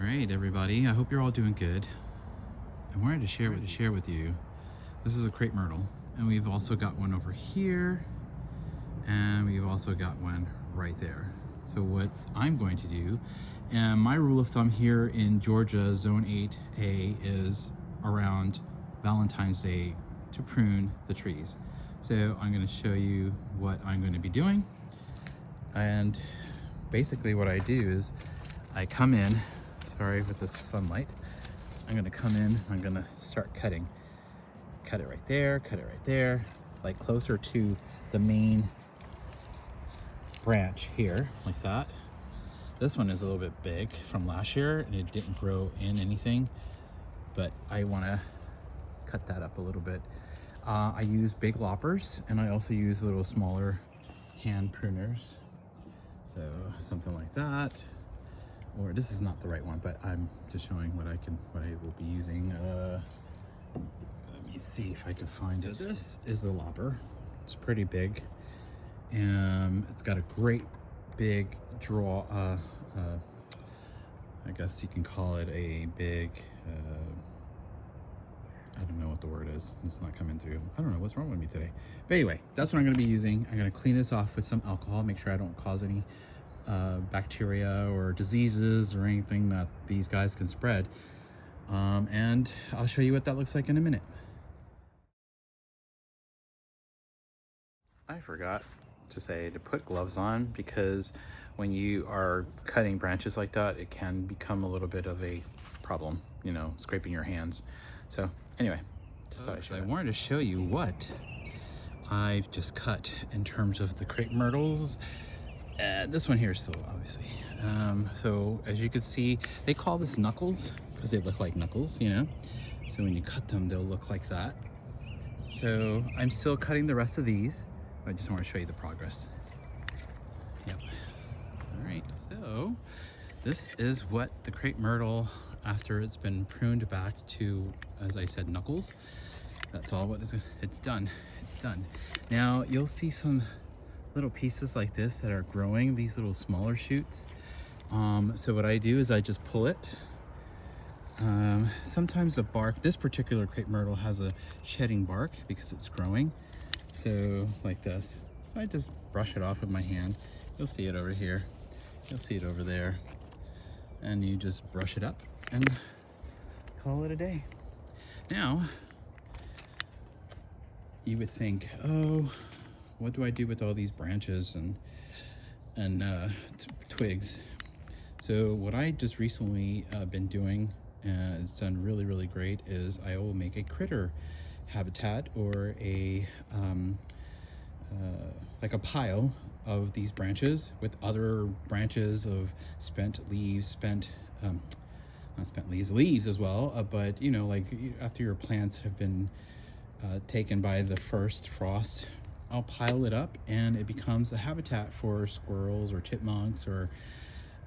right, everybody. I hope you're all doing good. I wanted to share with you. This is a crepe myrtle, and we've also got one over here, and we've also got one right there. So what I'm going to do, and my rule of thumb here in Georgia, Zone 8A, is around Valentine's Day to prune the trees. So I'm going to show you what I'm going to be doing. And basically what I do is I come in, sorry with the sunlight, I'm going to come in, I'm going to start cutting. Cut it right there, like closer to the main branch here, like that. This one is a little bit big from last year and it didn't grow in anything, but I want to cut that up a little bit. I use big loppers and I also use little smaller hand pruners. So something like that, or this is not the right one, but I'm just showing what I will be using. Let me see if I can find it. This is a lopper. It's pretty big, and it's got a great big draw. I guess you can call it a big. I don't know what the word is. It's not coming through. I don't know what's wrong with me today. But anyway, that's what I'm going to be using. I'm going to clean this off with some alcohol, make sure I don't cause any bacteria or diseases or anything that these guys can spread. And I'll show you what that looks like in a minute. I forgot to say to put gloves on, because when you are cutting branches like that, it can become a little bit of a problem, you know, scraping your hands. So anyway, just thought I wanted to show you what I've just cut in terms of the crepe myrtles. This one here still, obviously. So as you can see, they call this knuckles because they look like knuckles, you know. So when you cut them, they'll look like that. So I'm still cutting the rest of these. I just want to show you the progress. Yep. All right. So this is what the crepe myrtle, after it's been pruned back to, as I said, knuckles. That's all what it's done. It's done. Now you'll see some little pieces like this that are growing, these little smaller shoots. So what I do is I just pull it. Sometimes the bark, this particular crepe myrtle has a shedding bark because it's growing. So like this. So I just brush it off with my hand. You'll see it over here. You'll see it over there. And you just brush it up and call it a day. Now, you would think, oh, what do I do with all these branches and twigs? So what I just recently been doing, and it's done really, really great, is I will make a critter habitat, or a like a pile of these branches with other branches of spent leaves, not spent leaves, leaves as well, but you know, like after your plants have been taken by the first frost, I'll pile it up and it becomes a habitat for squirrels or chipmunks or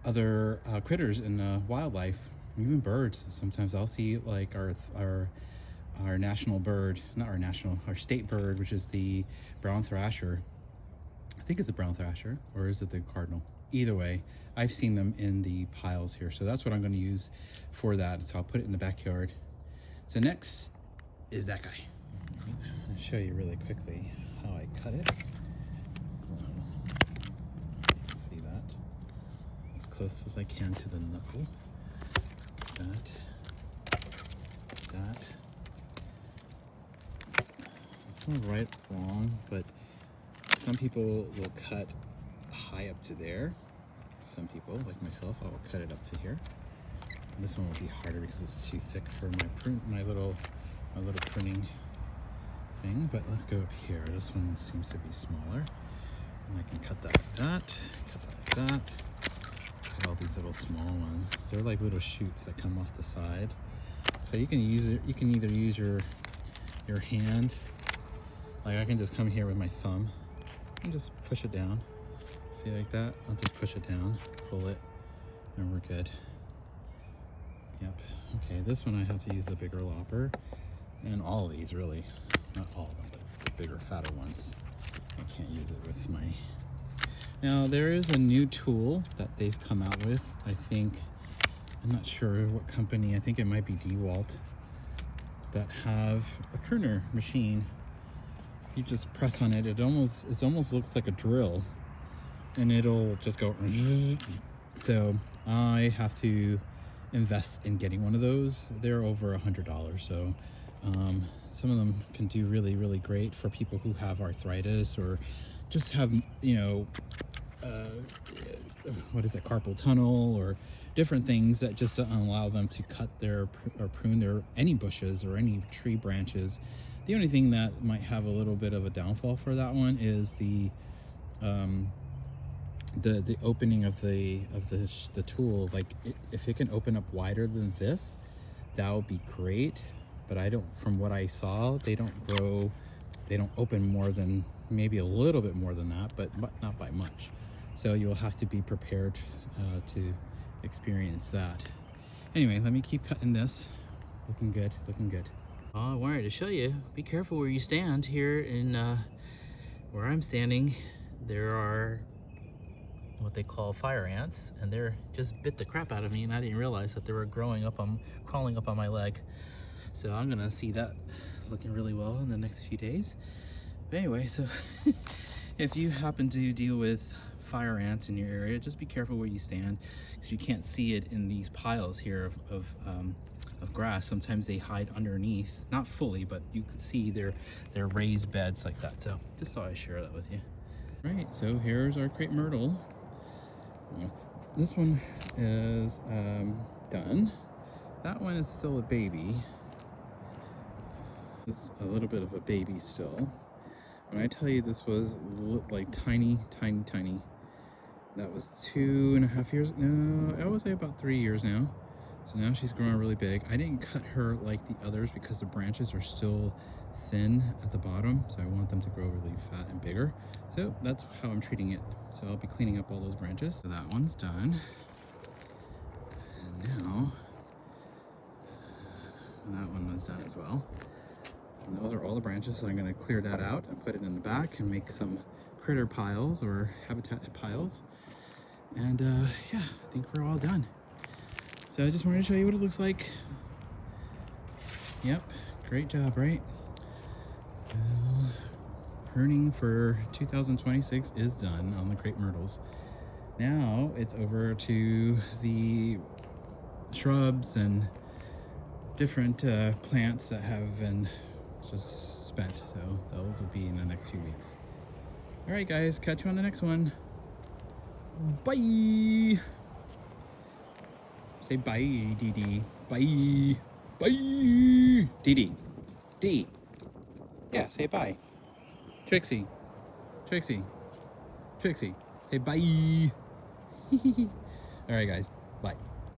other critters in wildlife, even birds. Sometimes I'll see like our national bird, not our national, our state bird, which is the brown thrasher. I think it's a brown thrasher, or is it the cardinal? Either way, I've seen them in the piles here. So that's what I'm going to use for that. So I'll put it in the backyard. So next is that guy. I'll show you really quickly how I cut it. See that? As close as I can to the knuckle. That. It's not right long, but some people will cut high up to there. Some people, like myself, I will cut it up to here. And this one will be harder because it's too thick for my little pruning thing. But let's go up here. This one seems to be smaller, and I can cut that like that. Cut that like that. Cut all these little small ones. They're like little shoots that come off the side. So you can use it. You can either use your hand. Like I can just come here with my thumb and just push it down. See, like that? I'll just push it down, pull it, and we're good. Yep. Okay, this one I have to use the bigger lopper. And all of these, really. Not all of them, but the bigger, fatter ones. I can't use it with my... Now, there is a new tool that they've come out with. I think I'm not sure what company, I think it might be DeWalt, that have a pruner machine. You just press on it, it almost looks like a drill, and it'll just go. So I have to invest in getting one of those. They're over $100, so some of them can do really great for people who have arthritis or just have, you know, what is it, carpal tunnel, or different things that just don't allow them to cut their or prune their any bushes or any tree branches. The only thing that might have a little bit of a downfall for that one is the opening of the tool. Like if it can open up wider than this, that would be great. But I don't, from what I saw, they don't open more than maybe a little bit more than that, but not by much. So you'll have to be prepared to experience that. Anyway, let me keep cutting this. Looking good, looking good. I wanted to show you, be careful where you stand. Here in where I'm standing, there are what they call fire ants, and they're just bit the crap out of me, and I didn't realize that they were crawling up on my leg. So I'm gonna see that looking really well in the next few days. But anyway, so if you happen to deal with fire ants in your area, just be careful where you stand, because you can't see it in these piles here of grass. Sometimes they hide underneath, not fully, but you can see their raised beds like that. So just thought I'd share that with you. Right, so here's our crepe myrtle. This one is done. That one is still a baby. This is a little bit of a baby still. When I tell you this was like tiny, that was 2.5 years, no, I would say about 3 years now. So now she's growing really big. I didn't cut her like the others because the branches are still thin at the bottom, so I want them to grow really fat and bigger. So that's how I'm treating it. So I'll be cleaning up all those branches. So that one's done. And now that one was done as well. And those are all the branches, so I'm going to clear that out and put it in the back and make some critter piles or habitat piles. And yeah, I think we're all done. So I just wanted to show you what it looks like. Yep, great job, right? Pruning for 2026 is done on the crepe myrtles. Now it's over to the shrubs and different plants that have been just spent. So those will be in the next few weeks. All right, guys, catch you on the next one. Bye. Say bye, Dee Dee. Bye. Bye. Dee Dee. Dee. Yeah, say bye. Trixie. Trixie. Trixie. Say bye. All right, guys. Bye.